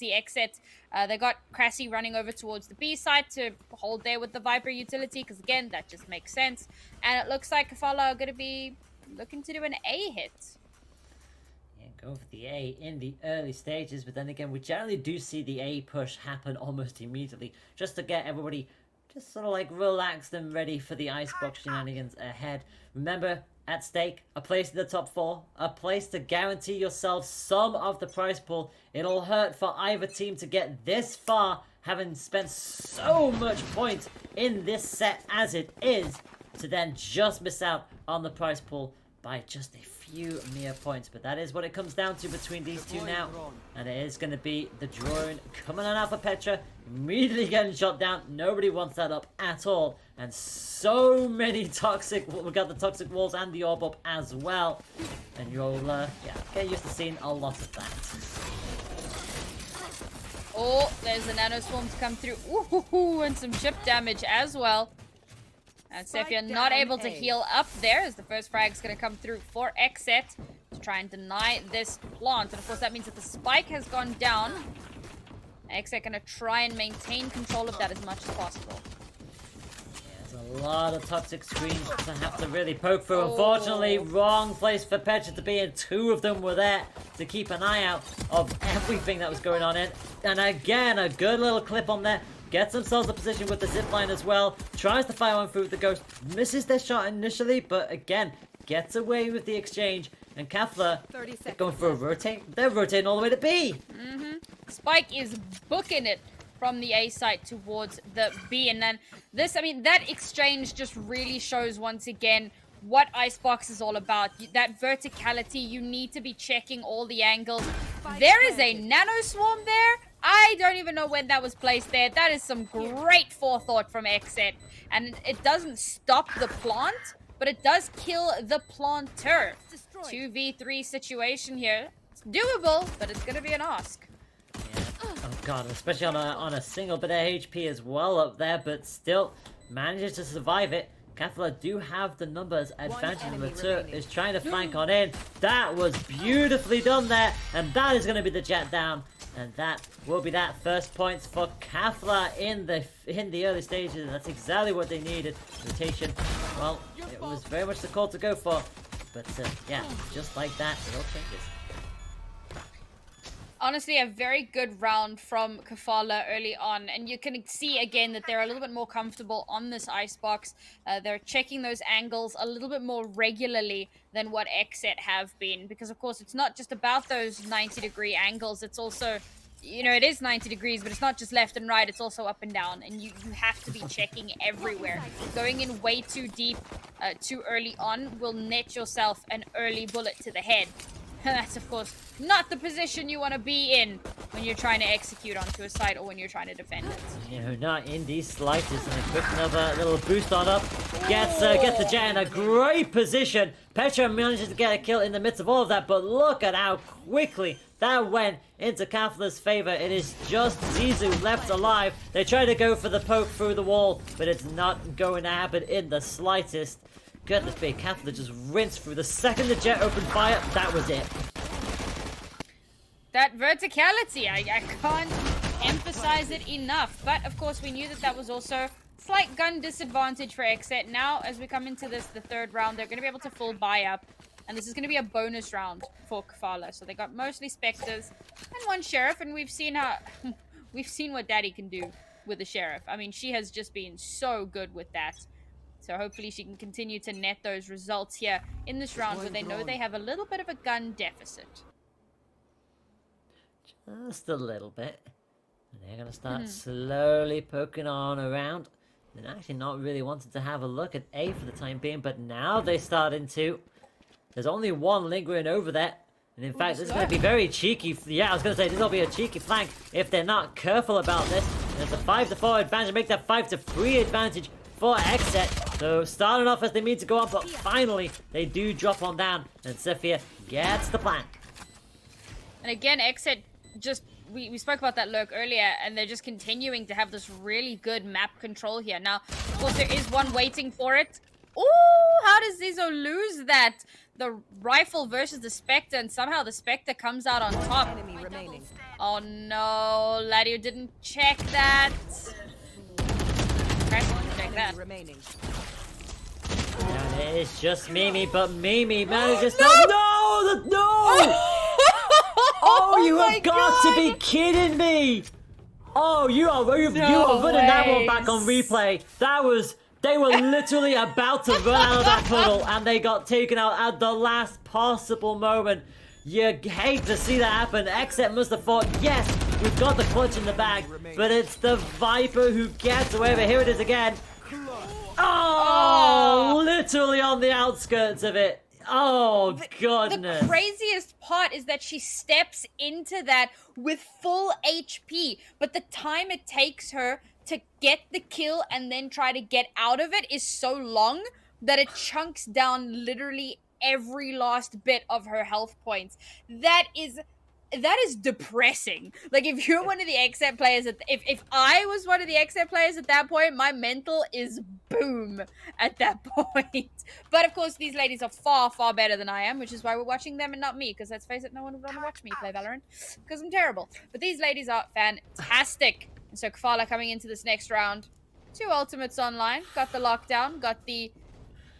see XSET. They got Cressy running over towards the B side to hold there with the Viper utility, because again, that just makes sense. And it looks like Kafalar are going to be looking to do an A hit. Yeah, go for the A in the early stages, but then again, we generally do see the A push happen almost immediately, just to get everybody just sort of like relaxed and ready for the icebox shenanigans ahead. Remember, at stake, a place in the top 4, a place to guarantee yourself some of the prize pool. It'll hurt for either team to get this far, having spent so much points in this set as it is, to then just miss out on the prize pool by just a few mere points. But that is what it comes down to between these two now. And it is going to be the drone coming on out for Petra, immediately getting shot down. Nobody wants that up at all. And so many toxic, we got the toxic walls and the orb up as well. And you'll, get used to seeing a lot of that. Oh, there's a nano swarm to come through. Ooh, and some chip damage as well. And Sefia not able to heal up there, as the first frag is going to come through for XSET to try and deny this plant. And of course that means that the spike has gone down. XSET going to try and maintain control of that as much as possible. A lot of toxic screens to have to really poke through. Unfortunately, wrong place for Petra to be, and 2 of them were there to keep an eye out of everything that was going on in. And again, a good little clip on there. Gets themselves a position with the zipline as well. Tries to fire one through the ghost. Misses their shot initially, but again, gets away with the exchange. And Kafalar going for a rotate. They're rotating all the way to B. Spike is booking it from the A site towards the B. And then this, I mean, that exchange just really shows once again what Icebox is all about. That verticality, you need to be checking all the angles. There is a nano swarm there. I don't even know when that was placed there. That is some great forethought from XSET. And it doesn't stop the plant, but it does kill the planter. 2v3 situation here. It's doable, but it's going to be an ask. Oh god, especially on a single bit of HP as well up there, but still manages to survive it. Kafalar do have the numbers advantage. Matur is trying to flank on in. That was beautifully done there, and that is going to be the jet down. And that will be that first points for Kafalar in the early stages. That's exactly what they needed. Rotation, well, it was very much the call to go for. But yeah, just like that, it all changes. Honestly, a very good round from Kafalar early on, and you can see again that they're a little bit more comfortable on this icebox. They're checking those angles a little bit more regularly than what XSET have been, because of course it's not just about those 90-degree angles. It's also, you know, it is 90 degrees, but it's not just left and right, it's also up and down, and you have to be checking everywhere. Going in way too deep, too early on will net yourself an early bullet to the head. And that's, of course, not the position you want to be in when you're trying to execute onto a site or when you're trying to defend it. You know, not in the slightest. And a quick another little boost on up. Gets the jet in a great position. Petra manages to get a kill in the midst of all of that, but look at how quickly that went into Kafalar's favor. It is just Zizou left alive. They try to go for the poke through the wall, but it's not going to happen in the slightest. Goodness me, Kafalar just rinsed through. The second the jet opened fire, that was it. That verticality, I can't emphasize it enough. But, of course, we knew that that was also slight gun disadvantage for XSET. Now, as we come into the third round, they're going to be able to full buy up. And this is going to be a bonus round for Kafalar. So they got mostly Spectres and 1 Sheriff. And we've seen what Daddy can do with the Sheriff. I mean, she has just been so good with that. So hopefully she can continue to net those results here in this round where they know they have a little bit of a gun deficit. Just a little bit. And they're going to start slowly poking on around. They're actually not really wanting to have a look at A for the time being, but now they're starting to. There's only 1 lingering over there. And in fact, this is going to be very cheeky. Yeah, I was going to say, this will be a cheeky flank if they're not careful about this. There's a 5-4 advantage, make that 5-3 advantage for XSET. So starting off as they mean to go on, but finally they do drop on down, and Sefia gets the plank. And again, XSET just, we spoke about that lurk earlier, and they're just continuing to have this really good map control here. Now, of course, there is one waiting for it. Ooh, how does Zizou lose that? The rifle versus the Spectre, and somehow the Spectre comes out on top. Oh no, Ladio didn't check that. Press check that. Remaining. And it's just Mimi, but Mimi manages to... No! Oh, you have got to be kidding me! Oh, you are putting that one back on replay. They were literally about to run out of that puddle, and they got taken out at the last possible moment. You hate to see that happen. XSET must have thought, yes, we've got the clutch in the bag, but it's the Viper who gets away. But here it is again. Oh, literally on the outskirts of it. Oh, goodness. The craziest part is that she steps into that with full HP, but the time it takes her to get the kill and then try to get out of it is so long that it chunks down literally every last bit of her health points. That is depressing. Like, if you're one of the XSET players, if I was one of the XSET players at that point, my mental is boom at that point. But of course, these ladies are far, far better than I am, which is why we're watching them and not me, because let's face it, no one would want to watch me play Valorant, because I'm terrible. But these ladies are fantastic. And so Kafala coming into this next round, 2 ultimates online, got the lockdown, got the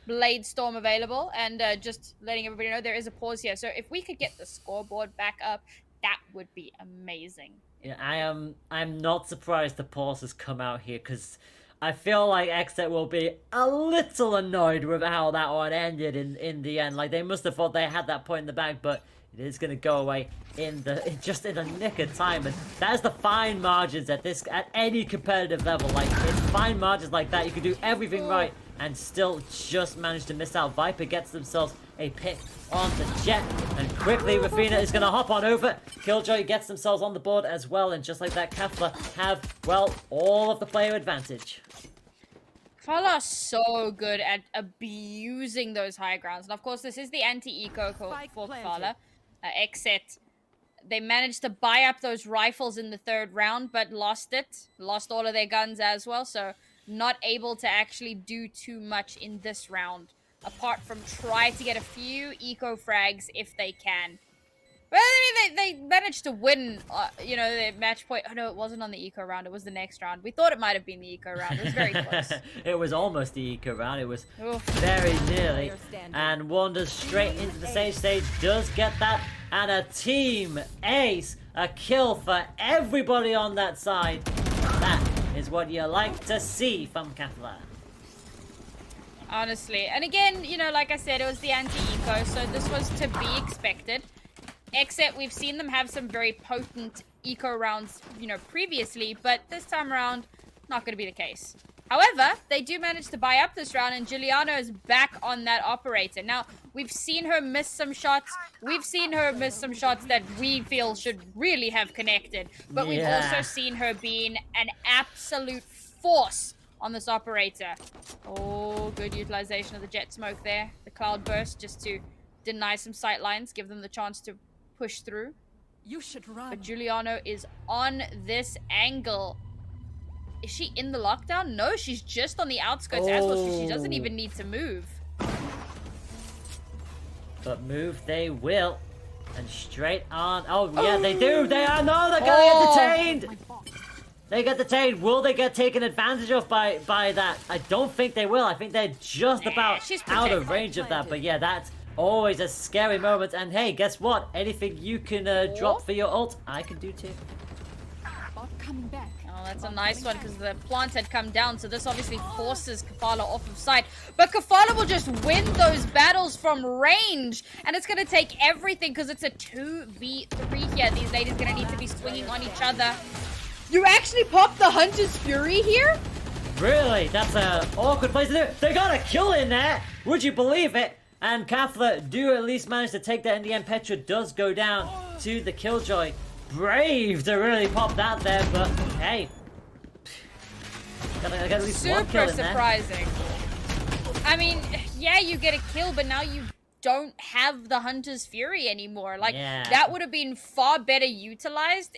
Blade Storm available, and just letting everybody know there is a pause here. So if we could get the scoreboard back up, that would be amazing. Yeah, I'm not surprised the pause has come out here, because I feel like XSET will be a little annoyed with how that one ended in the end. Like, they must have thought they had that point in the bag, but it is going to go away just in the nick of time. And that is the fine margins at any competitive level. Like, it's fine margins like that. You can do everything right and still just manage to miss out. Viper gets themselves a pick on the Jet, and quickly Rafina is going to hop on over. Killjoy gets themselves on the board as well, and just like that, Kafalar have, well, all of the player advantage. Kafalar are so good at abusing those high grounds. And of course, this is the anti-eco for Kafalar. XSET, they managed to buy up those rifles in the 3rd round, but lost all of their guns as well, so not able to actually do too much in this round, apart from try to get a few eco frags if they can. Well, I mean, they managed to win, the match point. Oh, no, it wasn't on the eco round. It was the next round. We thought it might have been the eco round. It was very close. It was almost the eco round. It was very nearly. And wanders straight into the same stage. Does get that. And a team ace. A kill for everybody on that side. That is what you like to see from Kafalar. Honestly. And again, like I said, it was the anti-eco, so this was to be expected. XSET, we've seen them have some very potent eco rounds, previously, but this time around, not going to be the case. However, they do manage to buy up this round, and Giuliano is back on that operator. Now, we've seen her miss some shots. We've seen her miss some shots that we feel should really have connected. But we've also seen her being an absolute force on this operator. Oh, good utilization of the jet smoke there. The cloud burst just to deny some sight lines, give them the chance to push through. You should run. But Giuliano is on this angle. Is she in the lockdown? No, she's just on the outskirts as well, so she doesn't even need to move. But move they will. And straight on. Oh, yeah, they do. They are. No, they're going to get detained. They get detained. Will they get taken advantage of by that? I don't think they will. I think they're just about out of range of that. But yeah, that's always a scary moment. And hey, guess what? Anything you can drop for your ult, I can do too. Coming back. Oh, that's a nice one because the plant had come down, so this obviously forces Kafalar off of sight. But Kafalar will just win those battles from range, and it's going to take everything because it's a 2v3 here. These ladies are going to need to be swinging on each other. You actually popped the Hunter's Fury here? Really? That's an awkward place to do it. They got a kill in there. Would you believe it? And Kafalar do at least manage to take that in the end. Petra does go down to the Killjoy. Brave to really pop that there, but hey. Got at least one kill in there. Super surprising. I mean, yeah, you get a kill, but now you don't have the Hunter's Fury anymore. Like, that would have been far better utilized.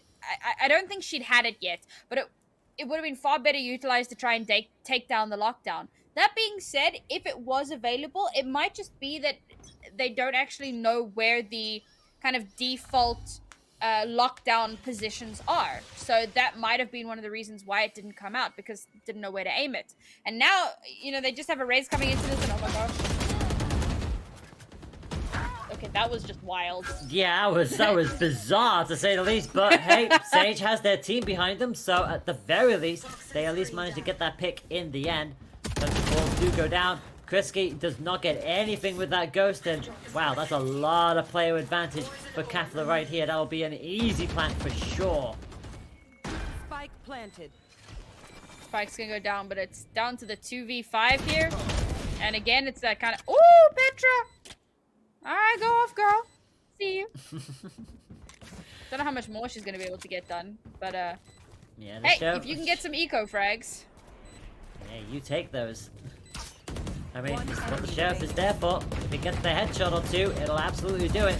I don't think she'd had it yet, but it would have been far better utilized to try and take down the lockdown. That being said, if it was available, it might just be that they don't actually know where the kind of default lockdown positions are. So that might have been one of the reasons why it didn't come out, because it didn't know where to aim it. And now, you know, they just have a raise coming into this, and oh my gosh. Okay, that was just wild. Yeah, that was bizarre to say the least, but hey, Sage has their team behind them, so at the very least, they at least managed to get that pick in the end. But the balls do go down. Krisky does not get anything with that ghost, and wow, that's a lot of player advantage for Kafalar right here. That'll be an easy plant for sure. Spike planted. Spike's gonna go down, but it's down to the 2v5 here. And again, it's that kind of... Ooh, Petra! Alright, go off, girl. See you. Don't know how much more she's gonna be able to get done, but yeah, hey, if you can get some eco frags. Yeah, you take those. I mean, this is what the sheriff is there for. If it gets the headshot or two, it'll absolutely do it.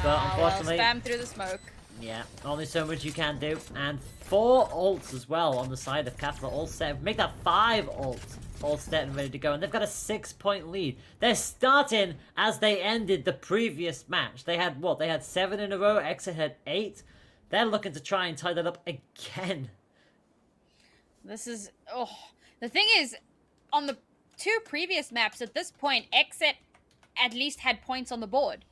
But unfortunately... Well, spam through the smoke. Yeah, only so much you can do. And 4 ults as well on the side of Kafalar, all set. Make that 5 ults. All set and ready to go, and they've got a 6-point lead. They're starting as they ended the previous match. They had what? They had 7 in a row. XSET had 8. They're looking to try and tie that up again. This is... Oh. The thing is, on the 2 previous maps, at this point, XSET at least had points on the board.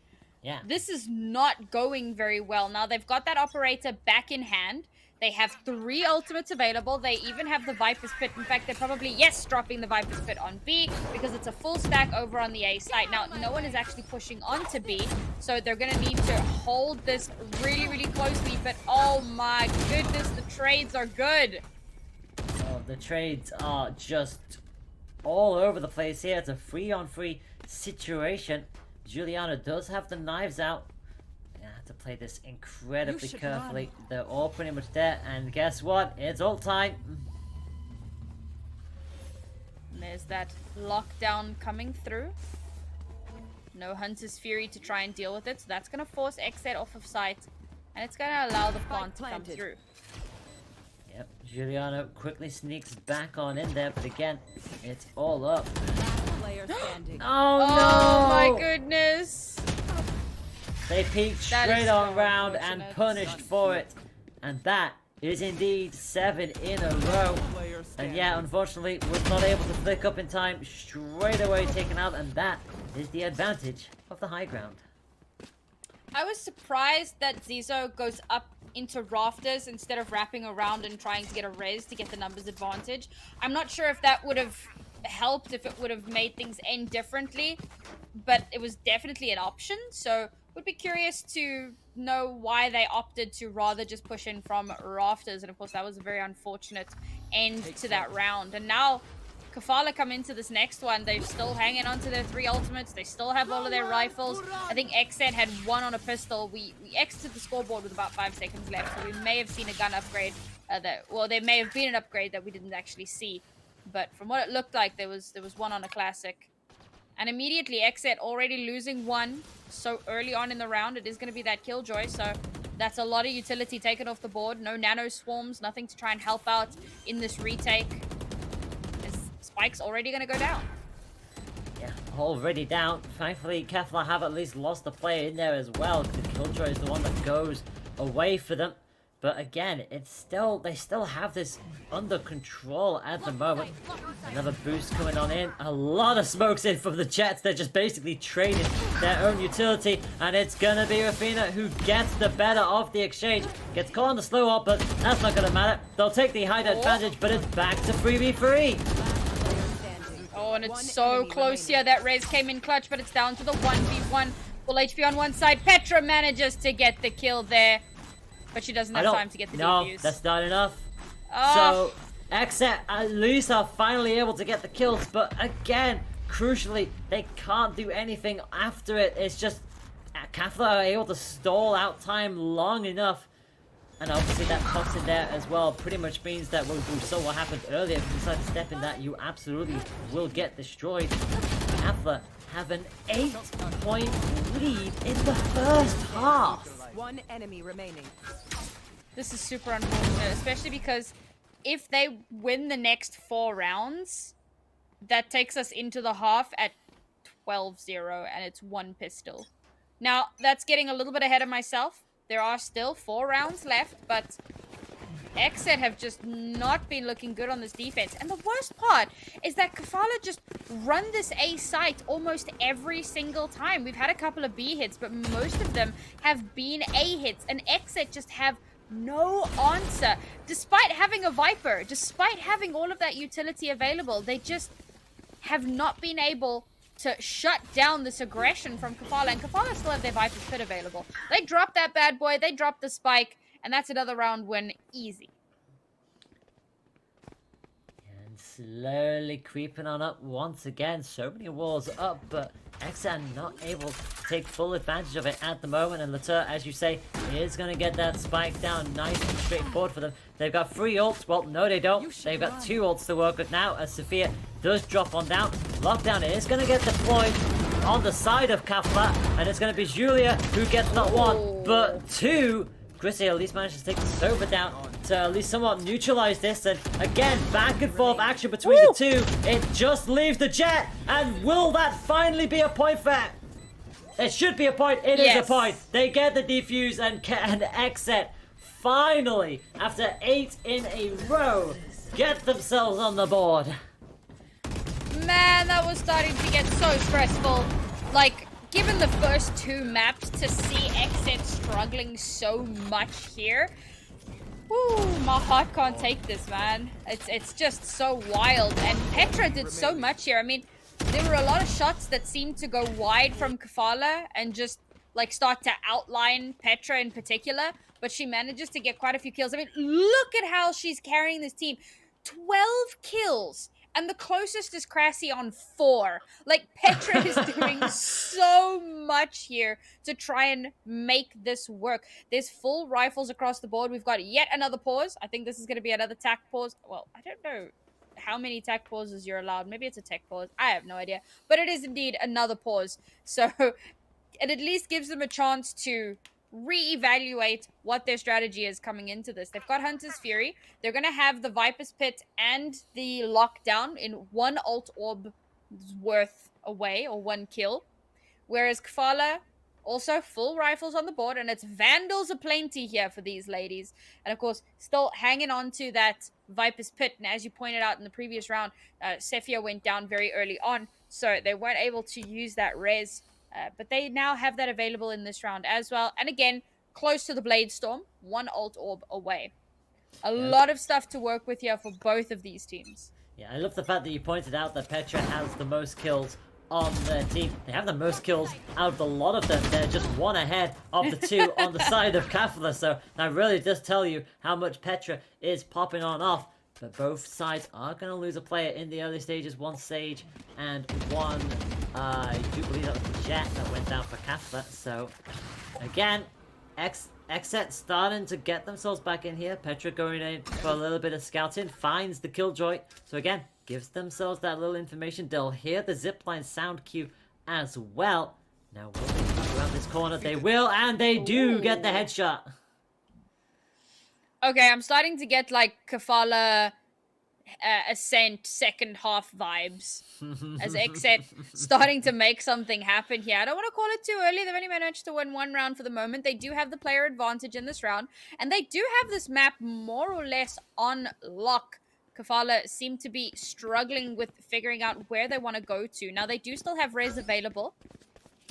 Yeah. This is not going very well. Now, they've got that operator back in hand. They have 3 ultimates available. They even have the Viper's Pit. In fact, they're probably, yes, dropping the Viper's Pit on B because it's a full stack over on the A site. Now, no one is actually pushing onto B, so they're going to need to hold this really, really closely. But, oh my goodness, the trades are good. Oh, the trades are just all over the place here. It's a 3-on-3 situation. Juliana does have the knives out. To play this incredibly carefully. Run. They're all pretty much there, and guess what? It's ult time. And there's that lockdown coming through. No Hunter's Fury to try and deal with it, so that's going to force XSET off of site, and it's going to allow the plant to come through. Yep, Juliana quickly sneaks back on in there, but again, it's all up. Player standing. Oh no! Oh my goodness! They peeked straight on round and punished for it. And that is indeed 7 in a row. And yeah, unfortunately, was not able to flick up in time. Straight away taken out, and that is the advantage of the high ground. I was surprised that Zizo goes up into rafters instead of wrapping around and trying to get a res to get the numbers advantage. I'm not sure if that would have helped, if it would have made things end differently, but it was definitely an option, so would be curious to know why they opted to rather just push in from rafters. And of course, that was a very unfortunate end to that round. And now Kafalar come into this next one. They're still hanging on to their 3 ultimates. They still have all of their rifles. I think XSET had 1 on a pistol. We exited the scoreboard with about 5 seconds left, so we may have seen a gun upgrade. Well, there may have been an upgrade that we didn't actually see. But from what it looked like, there was 1 on a classic. And immediately, XSET already losing 1 so early on in the round. It is going to be that Killjoy, so that's a lot of utility taken off the board. No nano swarms, nothing to try and help out in this retake. Spike's already going to go down. Yeah, already down. Thankfully, Kafalar have at least lost a player in there as well, because the Killjoy is the one that goes away for them. But again, they still have this under control at the moment. Another boost coming on in. A lot of smokes in from the Jets. They're just basically trading their own utility. And it's going to be Rafina who gets the better of the exchange. Gets caught on the slow up, but that's not going to matter. They'll take the height advantage, but it's back to 3v3. Oh, and it's so close here. That raise came in clutch, but it's down to the 1v1. Full HP on one side. Petra manages to get the kill there. But she doesn't have time to get the defuse. No, that's not enough. Oh. So, XSET at least are finally able to get the kills, but again, crucially, they can't do anything after it. It's just, Kafalar are able to stall out time long enough. And obviously that box in there as well pretty much means that we saw what happened earlier. If you decide to step in that, you absolutely will get destroyed. Kafalar have an 8-point lead in the first half. 1 enemy remaining. This is super unfortunate, especially because if they win the next 4 rounds, that takes us into the half at 12-0, and it's 1 pistol. Now, that's getting a little bit ahead of myself. There are still 4 rounds left, but XSET have just not been looking good on this defense. And the worst part is that Kafalar just run this A site almost every single time. We've had a couple of B hits, but most of them have been A hits. And XSET just have no answer. Despite having a Viper, despite having all of that utility available, they just have not been able to shut down this aggression from Kafalar. And Kafalar still have their Viper's Pit available. They dropped that bad boy, they dropped the spike, and that's another round win easy. And slowly creeping on up once again. So many walls up, but XSET not able to take full advantage of it at the moment. And Latour, as you say, is going to get that spike down nice and straightforward for them. They've got 3 ults. Well, no, they don't. They've got 2 ults to work with now, as Sophia does drop on down. Lockdown is going to get deployed on the side of Kafalar, and it's going to be Julia who gets not 1, but 2. Chrissy at least managed to take the Sova down to at least somewhat neutralize this. And again, back and forth action between the two. It just leaves the Jet. And will that finally be a point for it? It should be a point. It is a point. They get the defuse, and XSET finally, after 8 in a row, get themselves on the board. Man, that was starting to get so stressful. Like, given the first 2 maps, to see XSET struggling so much here, woo, my heart can't take this, man. It's just so wild. And Petra did so much here. I mean, there were a lot of shots that seemed to go wide from Kafalar and just like start to outline Petra in particular, but she manages to get quite a few kills. I mean, look at how she's carrying this team. 12 kills. And the closest is Krasie on 4. Like, Petra is doing so much here to try and make this work. There's full rifles across the board. We've got yet another pause. I think this is going to be another tac pause. Well, I don't know how many tac pauses you're allowed. Maybe it's a tech pause. I have no idea. But it is indeed another pause. So it at least gives them a chance to reevaluate what their strategy is coming into this. They've got Hunter's Fury. They're going to have the Viper's Pit and the Lockdown in 1 ult orb worth away, or 1 kill. Whereas Kafalar, also full rifles on the board, and it's Vandals aplenty here for these ladies. And of course, still hanging on to that Viper's Pit. And as you pointed out in the previous round, Sephia went down very early on, so they weren't able to use that res. But they now have that available in this round as well. And again, close to the Blade Storm, 1 ult orb away. A lot of stuff to work with here for both of these teams. Yeah, I love the fact that you pointed out that Petra has the most kills on their team. They have the most kills out of a lot of them. They're just 1 ahead of the 2 on the side of Kafalar. So that really does tell you how much Petra is popping on off. But both sides are going to lose a player in the early stages. 1 Sage and 1, I do believe that was the Jet that went down for Kafalar. So, again, XSET starting to get themselves back in here. Petra going in for a little bit of scouting. Finds the Killjoy. So, again, gives themselves that little information. They'll hear the zipline sound cue as well. Now, will they come around this corner? They will, and they do get the headshot. Okay, I'm starting to get, like, Kafalar Ascent second half vibes. As XSET starting to make something happen here. I don't want to call it too early. They've only managed to win 1 round for the moment. They do have the player advantage in this round. And they do have this map more or less on lock. Kafalar seem to be struggling with figuring out where they want to go to. Now, they do still have res available.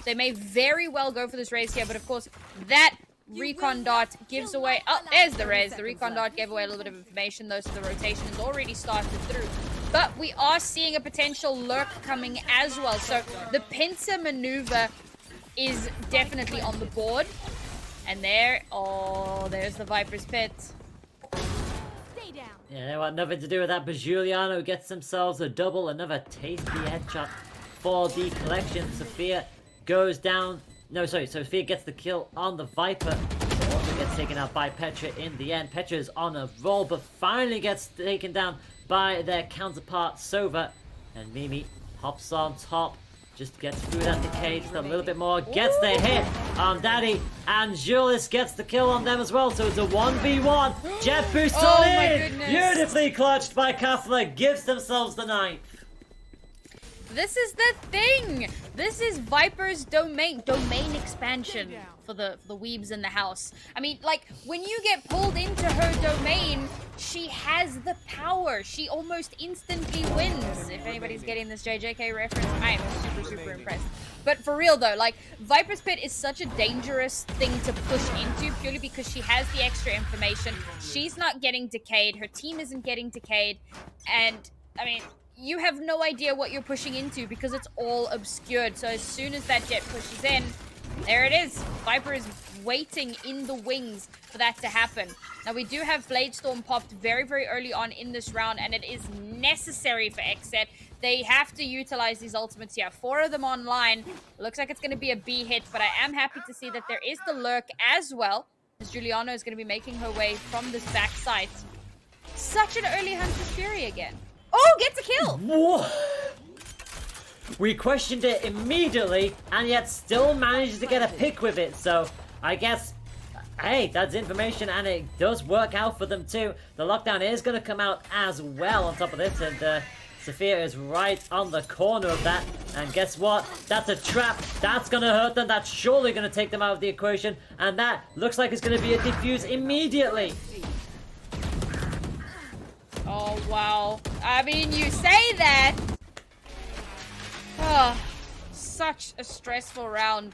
They may very well go for this res here. But, of course, that recon dart gives away... Oh, there's the res. The recon dart gave away a little bit of information, though, so the rotation has already started through. But we are seeing a potential lurk coming as well. So the pincer maneuver is definitely on the board. And there... Oh, there's the Viper's Pit. Stay down. Yeah, they want nothing to do with that, but Giuliano gets themselves a double. Another tasty headshot for the collection. Sophia goes down... No, sorry, Sophia gets the kill on the Viper. Also gets taken out by Petra in the end. Petra is on a roll, but finally gets taken down by their counterpart, Sova. And Mimi hops on top, just gets through that decay just a little bit more. Gets the hit on Daddy, and Julius gets the kill on them as well. So it's a 1v1. Jet boost on in! Beautifully clutched by Kafalar, gives themselves the 9th. This is the thing. This is Viper's domain expansion for the weebs in the house. I mean, like, when you get pulled into her domain, she has the power. She almost instantly wins. If anybody's getting this JJK reference, I am super impressed. But for real though, like, Viper's Pit is such a dangerous thing to push into purely because she has the extra information. She's not getting decayed. Her team isn't getting decayed. And, I mean, you have no idea what you're pushing into because it's all obscured. So as soon as that jet pushes in, there it is. Viper is waiting in the wings for that to happen. Now, we do have Blade Storm popped very, very early on in this round, and it is necessary for XSET. They have to utilize these ultimates here. 4 of them online. Looks like it's going to be a B hit, but I am happy to see that there is the lurk as well, as Juliana is going to be making her way from this back site. Such an early Huntress Fury again. Oh, gets a kill! Whoa. We questioned it immediately, and yet still managed to get a pick with it, so I guess, hey, that's information, and it does work out for them too. The lockdown is going to come out as well on top of this, and Sophia is right on the corner of that, and guess what? That's a trap. That's going to hurt them. That's surely going to take them out of the equation, and that looks like it's going to be a defuse immediately. Oh, wow. I mean, you say that. Oh, such a stressful round.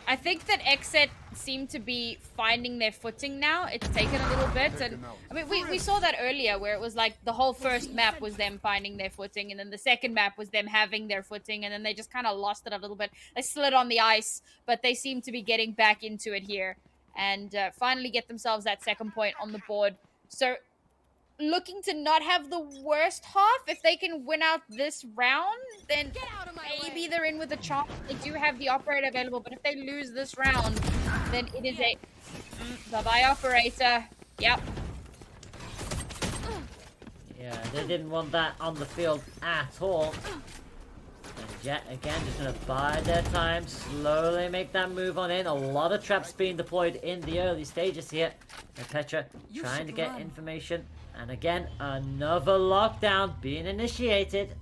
I think that XSET seem to be finding their footing now. It's taken a little bit. And I mean, we saw that earlier where it was like the whole first map was them finding their footing. And then the second map was them having their footing. And then they just kind of lost it a little bit. They slid on the ice, but they seem to be getting back into it here. And finally get themselves that second point on the board. So looking to not have the worst half. If they can win out this round, then maybe they're in with a chance. They do have the operator available, but if they lose this round, then it is a bye-bye operator. Yep. Yeah, they didn't want that on the field at all. And yet again, just gonna bide their time, slowly make that move on in. A lot of traps being deployed in the early stages here. And Petra trying to get information. And again, another lockdown being initiated.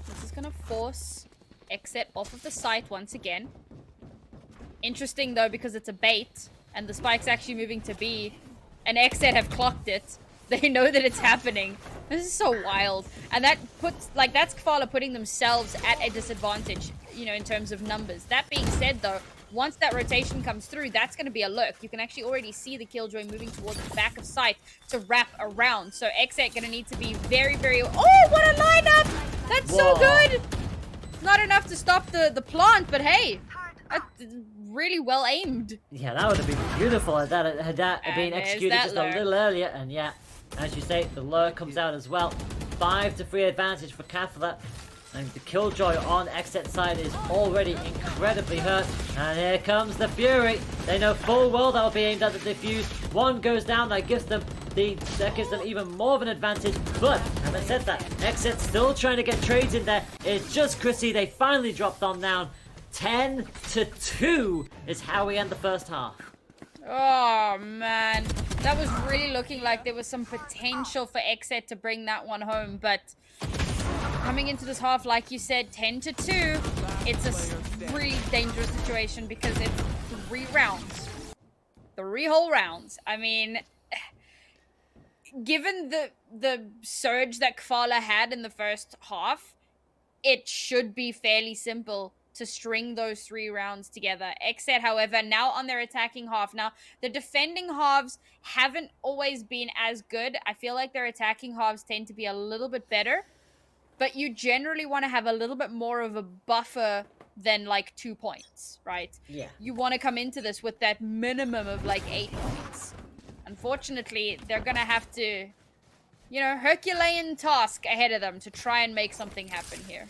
This is gonna force XSET off of the site once again. Interesting though, because it's a bait, and the spike's actually moving to B, and XSET have clocked it. They know that it's happening. This is so wild. And that puts, like, that's Kafalar putting themselves at a disadvantage, you know, in terms of numbers. That being said though, once that rotation comes through, that's going to be a lurk. You can actually already see the Killjoy moving towards the back of sight to wrap around. So XSET going to need to be very, very... Oh, what a lineup! That's so good! Not enough to stop the plant, but hey, that's really well aimed. Yeah, that would have been beautiful had that been executed just a little earlier. And yeah, as you say, the lure comes out as well. 5-3 advantage for Kafalar. And the Killjoy on XSET side is already incredibly hurt. And here comes the Fury. They know full well that will be aimed at the defuse. One goes down, that gives them even more of an advantage. But having said that, XSET still trying to get trades in there. It's just Chrissy. They finally dropped on down. 10-2 is how we end the first half. Oh man, that was really looking like there was some potential for XSET to bring that one home, but coming into this half, like you said, 10-2, it's a really dangerous situation because it's 3 rounds. 3 whole rounds. I mean, given the surge that Kafalar had in the first half, it should be fairly simple to string those 3 rounds together. XSET, however, now on their attacking half. Now, the defending halves haven't always been as good. I feel like their attacking halves tend to be a little bit better. But you generally want to have a little bit more of a buffer than like 2 points, right? Yeah. You want to come into this with that minimum of like 8 points. Unfortunately, they're going to have to, you know, Herculean task ahead of them to try and make something happen here.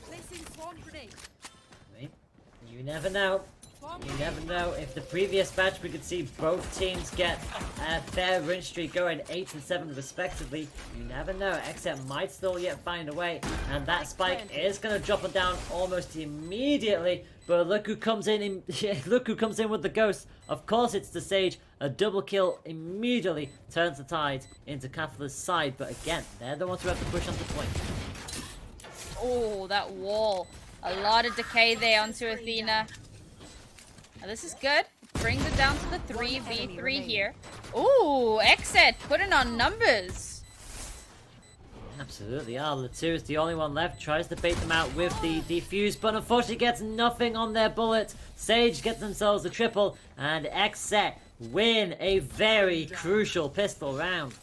You never know. You never know. If the previous match we could see both teams get a fair win streak going 8-7 respectively, you never know. XSET might still yet find a way, and that spike is going to drop them down almost immediately. But look who comes in look who comes in with the ghost. Of course it's the Sage. A double kill immediately turns the tide into Kafalar's side, but again, they're the ones who have to push on the point. Oh, that wall. A lot of decay there onto Athena. Now, this is good. Brings it down to the 3v3 here. Ooh, XSET putting on numbers. Absolutely, Latu is the only one left. Tries to bait them out with the defuse, but unfortunately gets nothing on their bullet. Sage gets themselves a triple, and XSET win a very crucial pistol round.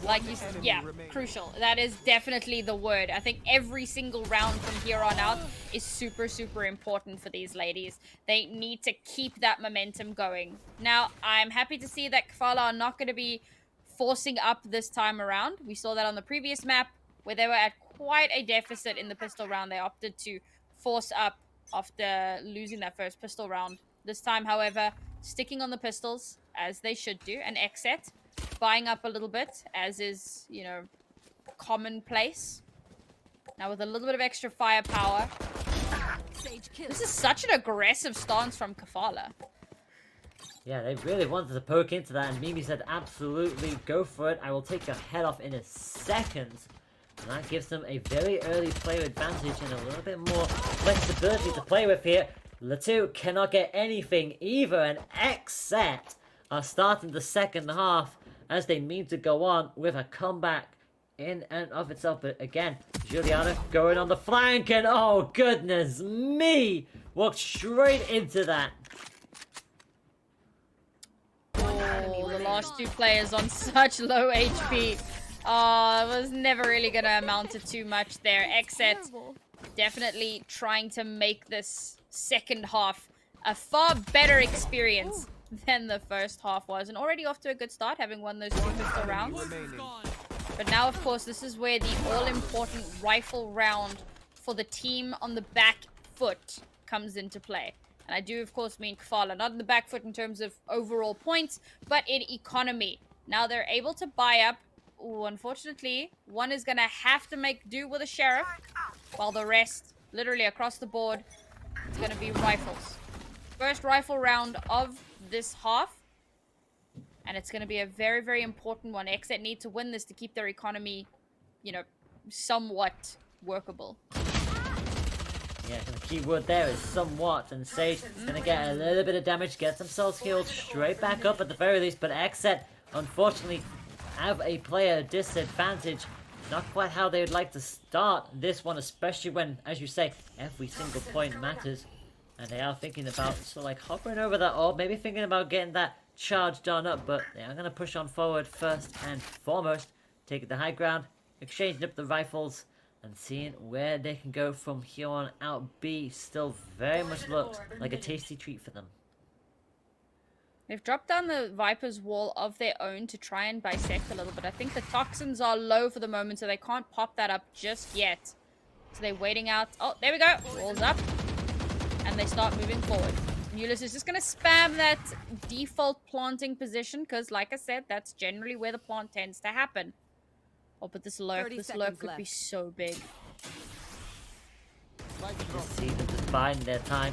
Like you said, yeah, crucial. That is definitely the word. I think every single round from here on out is super, super important for these ladies. They need to keep that momentum going. Now, I'm happy to see that Kafalar are not going to be forcing up this time around. We saw that on the previous map where they were at quite a deficit in the pistol round. They opted to force up after losing that first pistol round. This time, however, sticking on the pistols as they should do, and XSET buying up a little bit, as is, you know, commonplace. Now with a little bit of extra firepower. This is such an aggressive stance from Kafalar. Yeah, they really wanted to poke into that, and Mimi said, absolutely, go for it. I will take your head off in a second. And that gives them a very early player advantage and a little bit more flexibility to play with here. Latu cannot get anything either, and XSET are starting the second half as they mean to go on with a comeback in and of itself. But again, Juliana going on the flank, and oh goodness me, walked straight into that. Oh, the last two players on such low HP. Oh, it was never really going to amount to too much there. XSET definitely trying to make this second half a far better experience than the first half was. And already off to a good start, having won those two pistol rounds. But now, of course, this is where the all-important rifle round for the team on the back foot comes into play. And I do, of course, mean Kafalar. Not in the back foot in terms of overall points, but in economy. Now they're able to buy up. Ooh, unfortunately, one is going to have to make do with a sheriff, while the rest, literally across the board, it's going to be rifles. First rifle round of this half. And it's going to be a very, very important one. XSET need to win this to keep their economy, you know, somewhat workable. Yeah, the key word there is somewhat, and Sage is going to get a little bit of damage, get themselves healed straight back up at the very least, but XSET, unfortunately, have a player disadvantage. Not quite how they would like to start this one, especially when, as you say, every single point matters. And they are thinking about sort of like hovering over that orb, maybe thinking about getting that charge done up, but they are going to push on forward first and foremost, taking the high ground, exchanging up the rifles, and seeing where they can go from here on out. B still very much looks like a tasty treat for them. They've dropped down the Viper's wall of their own to try and bisect a little bit. I think the toxins are low for the moment, so they can't pop that up just yet. So they're waiting out. Oh, there we go. Wall's up. And they start moving forward. Mulus is just going to spam that default planting position, because, like I said, that's generally where the plant tends to happen. Oh, but this lurk could be so big. Just see them just biding their time.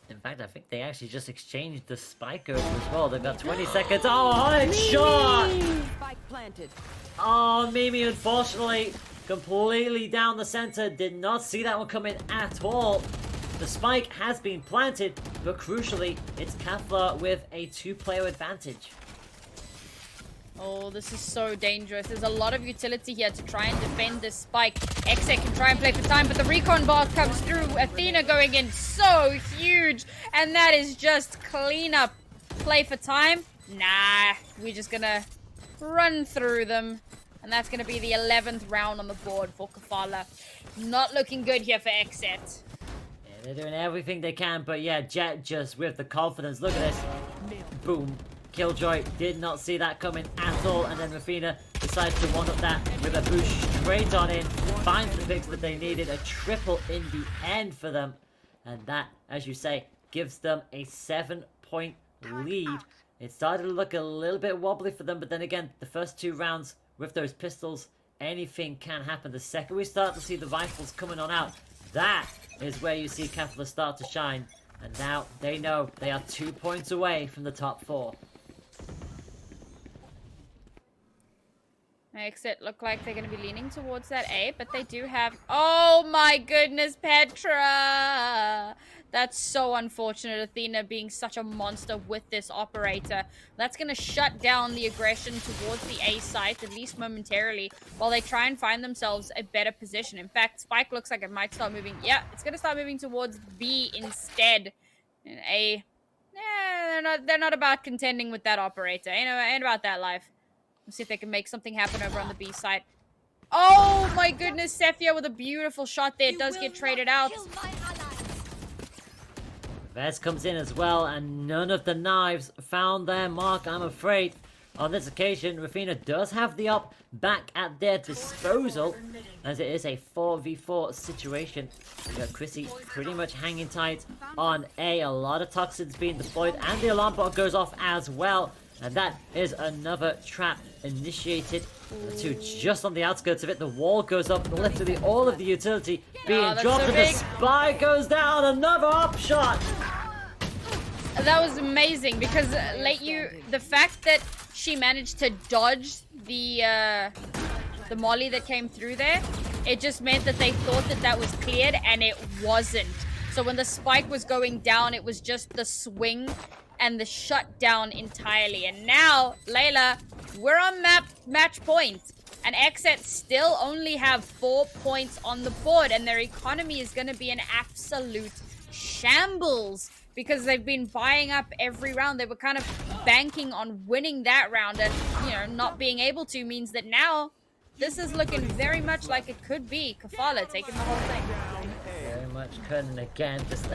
In fact, I think they actually just exchanged the spike over as well. They've got 20 seconds. Oh, hot shot! Spike planted. Oh, Mimi, unfortunately, completely down the center. Did not see that one coming at all. The spike has been planted, but crucially, it's Kafalar with a two-player advantage. Oh, this is so dangerous. There's a lot of utility here to try and defend this spike. XSET can try and play for time, but the recon bar comes through. Athena going in so huge. And that is just clean up. Play for time? Nah, we're just gonna run through them. And that's gonna be the 11th round on the board for Kafalar. Not looking good here for XSET. They're doing everything they can, but yeah, Jet just with the confidence. Look at this. Boom. Killjoy did not see that coming at all, and then Rafina decides to one-up that with a boost straight on in. Finds the picks that they needed. A triple in the end for them. And that, as you say, gives them a 7-point lead. It started to look a little bit wobbly for them, but then again, the first two rounds with those pistols, anything can happen. The second we start to see the rifles coming on out, that is where you see Kafalar start to shine. And now they know they are 2 points away from the top 4. XSET look like they're going to be leaning towards that A, but they do have... Oh my goodness, Petra! That's so unfortunate, Athena being such a monster with this operator. That's going to shut down the aggression towards the A site, at least momentarily, while they try and find themselves a better position. In fact, Spike looks like it might start moving... Yeah, it's going to start moving towards B instead. And A... Yeah, they're not about contending with that operator. Ain't about that life. Let's see if they can make something happen over on the B side. Oh my goodness, Sephia with a beautiful shot there. It does get traded out. Vez comes in as well, and none of the knives found their mark, I'm afraid. On this occasion, Rafina does have the op back at their disposal, as it is a 4v4 situation. We got Chrissy pretty much hanging tight on A. A lot of toxins being deployed, and the alarm bot goes off as well. And that is another trap initiated. The two just on the outskirts of it. The wall goes up, literally all of the utility being dropped, and the spy goes down. Another op shot. That was amazing because the fact that she managed to dodge the molly that came through there, it just meant that they thought that that was cleared, and it wasn't. So when the spike was going down, it was just the swing and the shutdown entirely. And now, Layla, we're on match point. And XSET still only have 4 points on the board, and their economy is going to be an absolute shambles because they've been buying up every round. They were kind of banking on winning that round, and, you know, not being able to means that now this is looking very much like it could be Kafalar taking the whole thing. Very much could, and again, just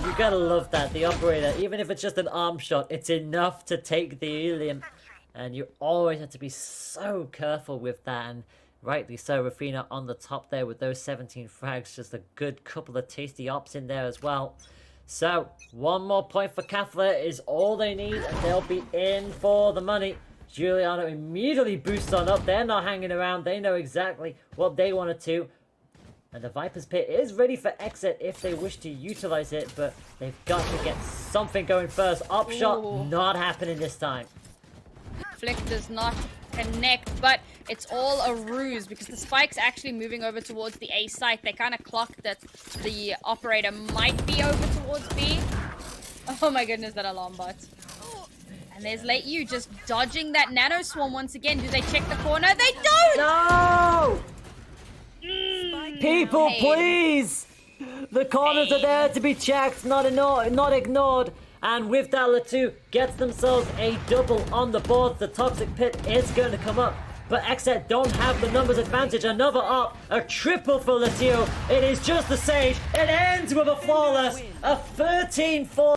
you gotta love that. The operator, even if it's just an arm shot, it's enough to take the helium. And you always have to be so careful with that, and rightly so. Rafina on the top there with those 17 frags, just a good couple of tasty ops in there as well. So, one more point for Kafalar is all they need, and they'll be in for the money. Giuliano immediately boosts on up. They're not hanging around. They know exactly what they wanted to. And the Viper's Pit is ready for exit if they wish to utilize it, but they've got to get something going first. Op shot, not happening this time. Flick does not connect, but it's all a ruse because the spike's actually moving over towards the A site. They kind of clocked that the operator might be over towards B. Oh my goodness, that alarm bot. And there's Late U just dodging that nano swarm once again. Do they check the corner? They don't! No! People, please! The corners are there to be checked, not ignored. And with that, Latu gets themselves a double on the board. The Toxic Pit is going to come up, but XSET don't have the numbers advantage. Another up, a triple for Latu. It is just the Sage. It ends with a flawless, a 13-4.